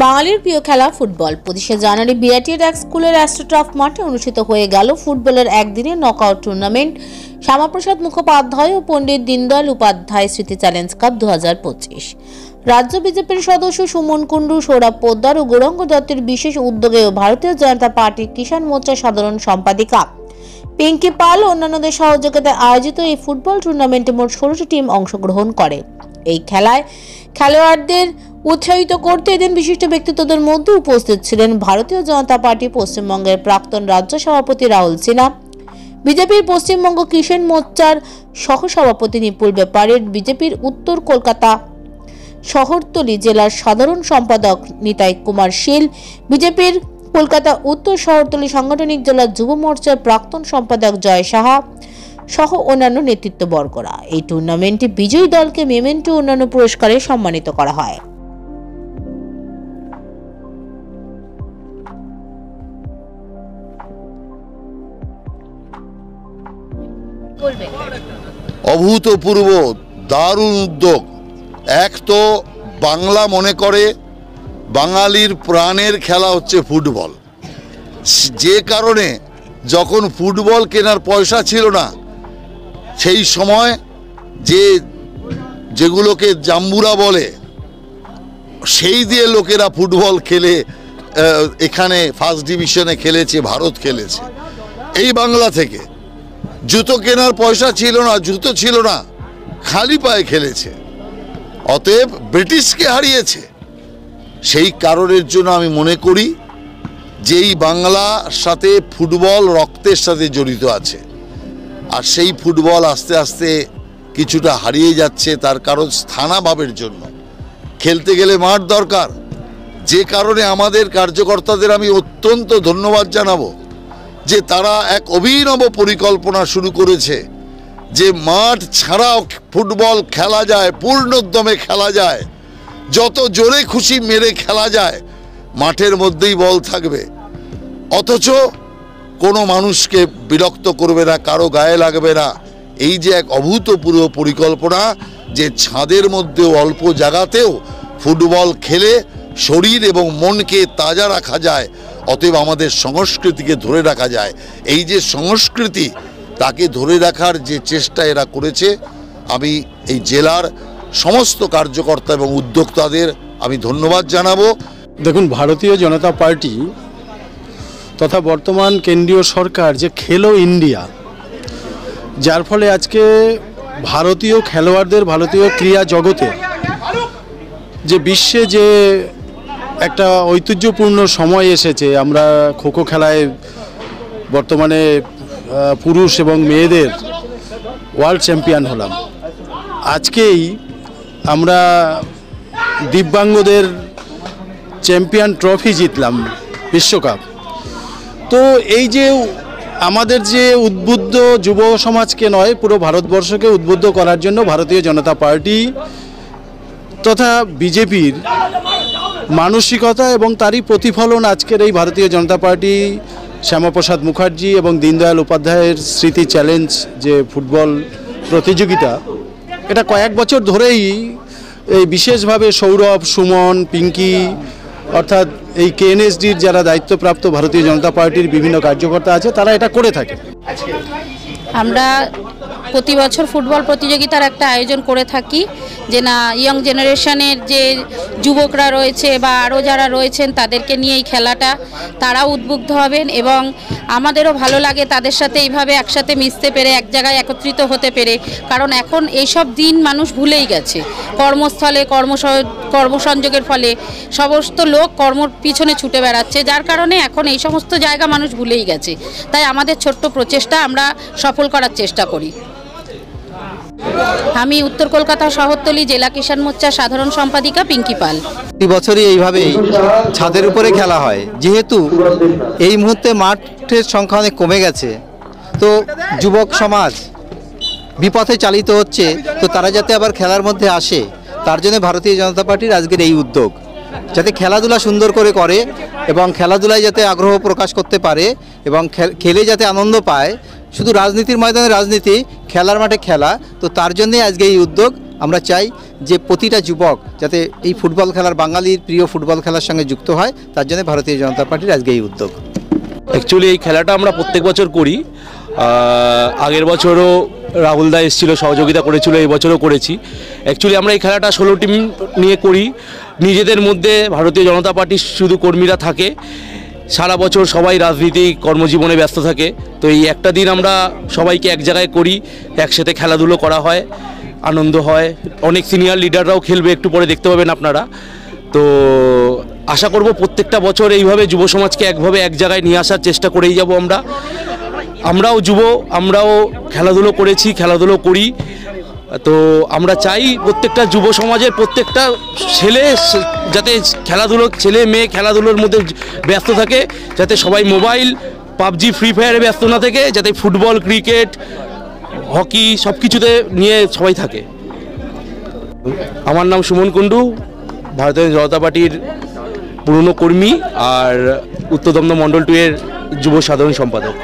বাঙালির প্রিয় খেলা ফুটবল। 25শে জানুয়ারি বিরাটিয়ার এক স্কুলের অ্যাস্ট্রোটার্ফ মাঠে অনুষ্ঠিত হয়ে গেল ফুটবলের একদিনের নকআউট টুর্নামেন্ট শ্যামাপ্রসাদ মুখোপাধ্যায় ও পণ্ডিত দীনদয়াল উপাধ্যায় স্মৃতি চ্যালেঞ্জ কাপ 2025। রাজ্য বিজেপির সদস্য সুমন কুণ্ডু, সৌরভ পোদ্দার ও গৌরাঙ্গ দত্তের বিশেষ উদ্যোগে ও ভারতীয় জনতা পার্টির কিষাণ মোর্চা সাধারণ সম্পাদিকা পিঙ্কি পাল ও অন্যান্যদের সহযোগিতায় আয়োজিত এই ফুটবল টুর্নামেন্টে মোট 16টি টিম অংশগ্রহণ করে। এই খেলায় খেলোয়াড়দের উৎসাহিত করতে এদিন বিশিষ্ট ব্যক্তিত্বদের মধ্যে উপস্থিত ছিলেন ভারতীয় জনতা পার্টি পশ্চিমবঙ্গের প্রাক্তন রাজ্য সভাপতি রাহুল সিনহা, বিজেপির পশ্চিমবঙ্গ কিষাণ মোর্চার সহসভাপতি নিপুল ব্যাপারী, বিজেপির উত্তর কলকাতা শহরতলি জেলার সাধারণ সম্পাদক নিতাই কুমার শীল, বিজেপির কলকাতা উত্তর শহরতলি সাংগঠনিক জেলার যুব মোর্চার প্রাক্তন সম্পাদক জয় সাহা সহ অন্যান্য নেতৃত্ববর্গরা। এই টুর্নামেন্টে বিজয়ী দলকে মেমেন্টো ও অন্যান্য পুরস্কারে সম্মানিত করা হয়। অভূতপূর্ব দারুণ উদ্যোগ। এক তো বাংলা মনে করে বাঙালির প্রাণের খেলা হচ্ছে ফুটবল, যে কারণে যখন ফুটবল কেনার পয়সা ছিল না সেই সময় যেগুলোকে জাম্বুরা বলে সেই দিয়ে লোকেরা ফুটবল খেলে এখানে ফার্স্ট ডিভিশনে খেলেছে, ভারত খেলেছে। এই বাংলা থেকে জুতো কেনার পয়সা ছিল না, জুতো ছিল না, খালি পায়ে খেলেছে, অতএব ব্রিটিশকে হারিয়েছে। সেই কারণের জন্য আমি মনে করি যে এই বাংলার সাথে ফুটবল রক্তের সাথে জড়িত আছে, আর সেই ফুটবল আস্তে আস্তে কিছুটা হারিয়ে যাচ্ছে। তার কারণ স্থানাভাবের জন্য খেলতে গেলে মাঠ দরকার, যে কারণে আমাদের কার্যকর্তাদের আমি অত্যন্ত ধন্যবাদ জানাবো যে তারা এক অভিনব পরিকল্পনা শুরু করেছে যে মাঠ ছাড়াও ফুটবল খেলা যায়, পূর্ণোদ্যমে খেলা যায়, যত জোরে খুশি মেরে খেলা যায়, মাঠের মধ্যেই বল থাকবে, অথচ কোনো মানুষকে বিরক্ত করবে না, কারো গায়ে লাগবে না। এই যে এক অভূতপূর্ব পরিকল্পনা যে ছাদের মধ্যেও অল্প জায়গাতেও ফুটবল খেলে শরীর এবং মনকে তাজা রাখা যায়, অতএব আমাদের সংস্কৃতিকে ধরে রাখা যায়। এই যে সংস্কৃতি তাকে ধরে রাখার যে চেষ্টা এরা করেছে, আমি এই জেলার সমস্ত কার্যকর্তা এবং উদ্যোক্তাদের আমি ধন্যবাদ জানাবো। দেখুন, ভারতীয় জনতা পার্টি তথা বর্তমান কেন্দ্রীয় সরকার যে খেলো ইন্ডিয়া, যার ফলে আজকে ভারতীয় খেলোয়াড়দের, ভারতীয় ক্রীড়া জগতে যে বিশ্বে যে একটা ঐতিহ্যপূর্ণ সময় এসেছে, আমরা খোখো খেলায় বর্তমানে পুরুষ এবং মেয়েদের ওয়ার্ল্ড চ্যাম্পিয়ন হলাম। আজকেই আমরা দিব্যাঙ্গদের চ্যাম্পিয়ন ট্রফি জিতলাম, বিশ্বকাপ। তো এই যে আমাদের যে উদ্বুদ্ধ যুব সমাজকে নয়, পুরো ভারতবর্ষকে উদ্বুদ্ধ করার জন্য ভারতীয় জনতা পার্টি তথা বিজেপির মানসিকতা এবং তারই প্রতিফলন আজকের এই ভারতীয় জনতা পার্টি শ্যামাপ্রসাদ মুখার্জি এবং দীনদয়াল উপাধ্যায়ের স্মৃতি চ্যালেঞ্জ যে ফুটবল প্রতিযোগিতা, এটা কয়েক বছর ধরেই এই বিশেষভাবে সৌরভ, সুমন, পিঙ্কি অর্থাৎ এই কেএনএসডির যারা দায়িত্বপ্রাপ্ত ভারতীয় জনতা পার্টির বিভিন্ন কার্যকর্তা আছে, তারা এটা করে থাকে। আমরা প্রতি বছর ফুটবল প্রতিযোগিতার একটা আয়োজন করে থাকি, যে না ইয়ং জেনারেশনের যে যুবকরা রয়েছে বা আরও যারা রয়েছেন তাদেরকে নিয়ে এই খেলাটা তারাও উদ্বুদ্ধ হবেন, এবং আমাদেরও ভালো লাগে তাদের সাথে এইভাবে একসাথে মিশতে পেরে, এক জায়গায় একত্রিত হতে পেরে। কারণ এখন এইসব দিন মানুষ ভুলেই গেছে, কর্মস্থলে কর্মসংযোগের ফলে সমস্ত লোক কর্মর পিছনে ছুটে বেড়াচ্ছে, যার কারণে এখন এই সমস্ত জায়গা মানুষ ভুলেই গেছে। তাই আমাদের ছোট্ট প্রচেষ্টা আমরা সফল করার চেষ্টা করি। আমি উত্তর কলকাতা শহরতলি জেলা কিষাণ মোর্চার সাধারণ সম্পাদিকা পিঙ্কি পাল। প্রতি বছরই এইভাবেই ছাদের উপরে খেলা হয়। যেহেতু এই মুহূর্তে মাঠের সংখ্যা অনেক কমে গেছে, তো যুবক সমাজ বিপথে চালিত হচ্ছে, তো তারা যাতে আবার খেলার মধ্যে আসে, তার জন্য ভারতীয় জনতা পার্টির আজকের এই উদ্যোগ, যাতে খেলাধুলা সুন্দর করে এবং খেলাধুলায় যাতে আগ্রহ প্রকাশ করতে পারে এবং খেলে যাতে আনন্দ পায়। শুধু রাজনীতির ময়দানে রাজনীতি, খেলার মাঠে খেলা, তো তার জন্যই আজকে এই উদ্যোগ। আমরা চাই যে প্রতিটা যুবক যাতে এই ফুটবল খেলার, বাঙালির প্রিয় ফুটবল খেলার সঙ্গে যুক্ত হয়, তার জন্য ভারতীয় জনতা পার্টির আজকে এই উদ্যোগ। অ্যাকচুয়ালি এই খেলাটা আমরা প্রত্যেক বছর করি। আগের বছরও রাহুল দা এসেছিল, সহযোগিতা করেছিল, এই বছরও করেছি। অ্যাকচুয়ালি আমরা এই খেলাটা 16 টিম নিয়ে করি। নিজেদের মধ্যে ভারতীয় জনতা পার্টির শুধু কর্মীরা থাকে, সারা বছর সবাই রাজনীতি কর্মজীবনে ব্যস্ত থাকে। তো এই একটা দিন আমরা সবাইকে এক জায়গায় করি, একসাথে খেলাধুলো করা হয়, আনন্দ হয়। অনেক সিনিয়র লিডাররাও খেলবে, একটু পরে দেখতে পাবেন আপনারা। তো আশা করব প্রত্যেকটা বছর এইভাবে যুব সমাজকে একভাবে এক জায়গায় নিয়ে আসার চেষ্টা করেই যাব আমরাও যুব, আমরাও খেলাধুলো করেছি, খেলাধুলো করি। তো আমরা চাই প্রত্যেকটা যুব সমাজের প্রত্যেকটা ছেলে যাতে খেলাধুলো, ছেলে মেয়ে খেলাধুলোর মধ্যে ব্যস্ত থাকে, যাতে সবাই মোবাইল, পাবজি, ফ্রি ফায়ারে ব্যস্ত না থাকে, যাতে ফুটবল, ক্রিকেট, হকি সব কিছুতে নিয়ে সবাই থাকে। আমার নাম সুমন কুণ্ডু, ভারতীয় জনতা পার্টির পুরনো কর্মী আর উত্তর দমদম মণ্ডল 2 এর যুব সাধারণ সম্পাদক।